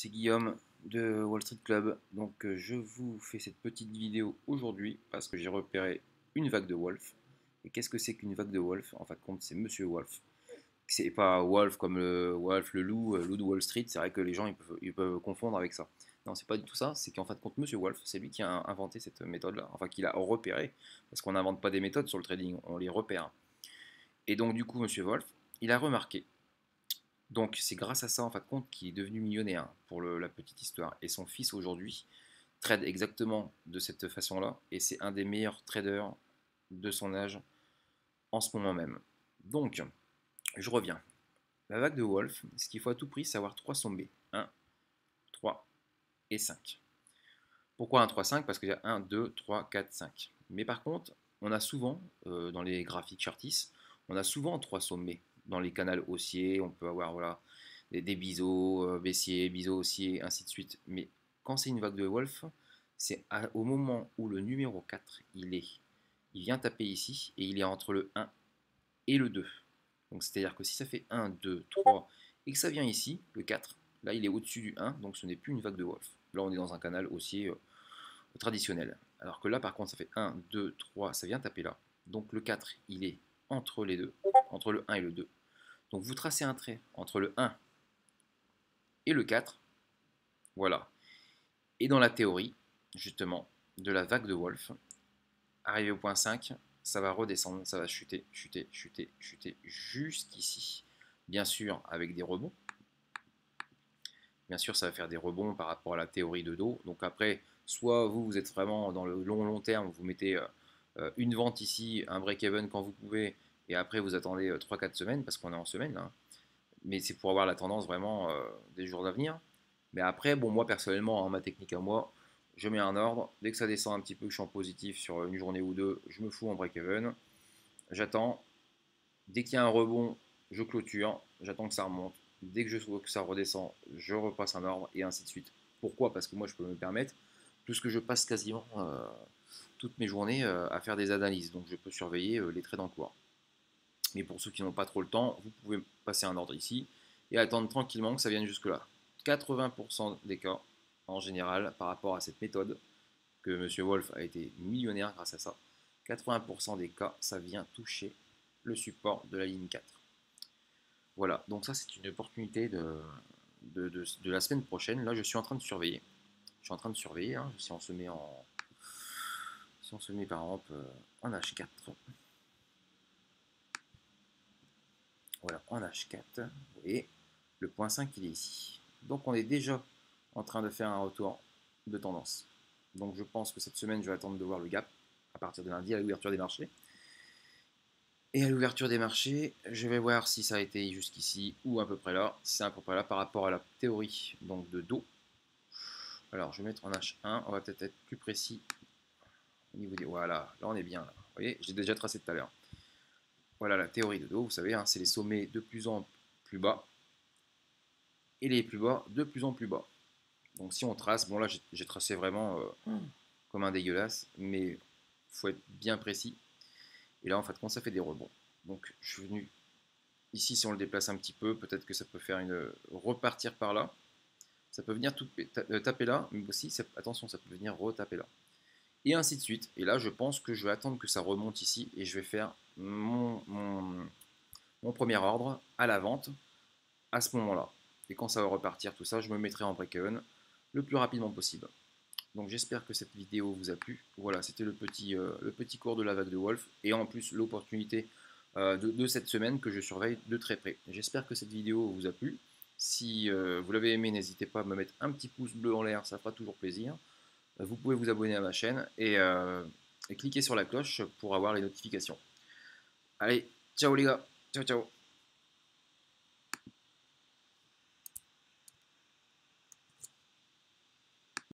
C'est Guillaume de Wall Street Club. Donc je vous fais cette petite vidéo aujourd'hui parce que j'ai repéré une vague de Wolf. Et qu'est-ce que c'est qu'une vague de Wolf? En fin de compte, c'est Monsieur Wolf. C'est pas Wolf comme le Wolf, le loup, loup de Wall Street. C'est vrai que les gens ils peuvent confondre avec ça. Non, c'est pas du tout ça. C'est qu'en fin de compte, Monsieur Wolf, c'est lui qui a inventé cette méthode-là. Enfin, qu'il a repéré. Parce qu'on n'invente pas des méthodes sur le trading, on les repère. Et donc, du coup, Monsieur Wolf, il a remarqué. Donc c'est grâce à ça en fin de compte qu'il est devenu millionnaire pour la petite histoire. Et son fils aujourd'hui trade exactement de cette façon-là et c'est un des meilleurs traders de son âge en ce moment même. Donc je reviens. La vague de Wolf, ce qu'il faut à tout prix, c'est avoir trois sommets. 1, 3 et 5. Pourquoi un 3, 5? Parce qu'il y a 1, 2, 3, 4, 5. Mais par contre, on a souvent, dans les graphiques Chartis, on a souvent trois sommets. Dans les canaux haussiers, on peut avoir voilà, des biseaux, baissiers, biseaux haussiers, ainsi de suite. Mais quand c'est une vague de Wolf, c'est au moment où le numéro 4, il vient taper ici, et il est entre le 1 et le 2. Donc c'est-à-dire que si ça fait 1, 2, 3, et que ça vient ici, le 4, là il est au-dessus du 1, donc ce n'est plus une vague de Wolf. Là on est dans un canal haussier traditionnel. Alors que là, par contre, ça fait 1, 2, 3, ça vient taper là. Donc le 4, il est entre les deux, entre le 1 et le 2. Donc vous tracez un trait entre le 1 et le 4. Voilà. Et dans la théorie, justement, de la vague de Wolf, arrivé au point 5, ça va redescendre, ça va chuter, chuter, chuter, chuter jusqu'ici. Bien sûr, avec des rebonds. Bien sûr, ça va faire des rebonds par rapport à la théorie de dos. Donc après, soit vous êtes vraiment dans le long terme, vous mettez une vente ici, un break-even quand vous pouvez, et après vous attendez 3-4 semaines, parce qu'on est en semaine là. Mais c'est pour avoir la tendance vraiment des jours d'avenir. Mais après, bon, moi personnellement, hein, ma technique à moi, je mets un ordre. Dès que ça descend un petit peu, que je suis en positif sur une journée ou deux, je me fous en break-even. J'attends. Dès qu'il y a un rebond, je clôture. J'attends que ça remonte. Dès que je vois que ça redescend, je repasse un ordre et ainsi de suite. Pourquoi? Parce que moi, je peux me permettre, puisque je passe quasiment toutes mes journées à faire des analyses. Donc, je peux surveiller les trades en cours. Mais pour ceux qui n'ont pas trop le temps, vous pouvez passer un ordre ici et attendre tranquillement que ça vienne jusque-là. 80% des cas, en général, par rapport à cette méthode, que M. Wolf a été millionnaire grâce à ça, 80% des cas, ça vient toucher le support de la ligne 4. Voilà, donc ça c'est une opportunité de la semaine prochaine. Là, je suis en train de surveiller. Je suis en train de surveiller, hein, si on se met en... Si on se met par exemple en H4, voilà, en H4, vous voyez, le point 5 il est ici. Donc on est déjà en train de faire un retour de tendance. Donc je pense que cette semaine, je vais attendre de voir le gap à partir de lundi à l'ouverture des marchés. Et à l'ouverture des marchés, je vais voir si ça a été jusqu'ici ou à peu près là. Si c'est à peu près là par rapport à la théorie donc de dos. Alors je vais mettre en H1, on va peut-être être plus précis au niveau des... Voilà, là on est bien. Là. Vous voyez, j'ai déjà tracé tout à l'heure. Voilà la théorie de dos, vous savez, hein, c'est les sommets de plus en plus bas et les plus bas de plus en plus bas. Donc si on trace, bon là j'ai tracé vraiment comme un dégueulasse, mais il faut être bien précis. Et là en fait quand ça fait des rebonds. Donc je suis venu ici si on le déplace un petit peu, peut-être que ça peut faire une repartir par là. Ça peut venir taper là, mais aussi attention ça peut venir retaper là. Et ainsi de suite. Et là je pense que je vais attendre que ça remonte ici et je vais faire mon premier ordre à la vente à ce moment-là. Et quand ça va repartir tout ça, je me mettrai en break-even le plus rapidement possible. Donc j'espère que cette vidéo vous a plu. Voilà, c'était le petit cours de la vague de Wolf et en plus l'opportunité de cette semaine que je surveille de très près. J'espère que cette vidéo vous a plu. Si vous l'avez aimé, n'hésitez pas à me mettre un petit pouce bleu en l'air, ça fera toujours plaisir. Vous pouvez vous abonner à ma chaîne et cliquer sur la cloche pour avoir les notifications. Allez, ciao les gars, ciao ciao.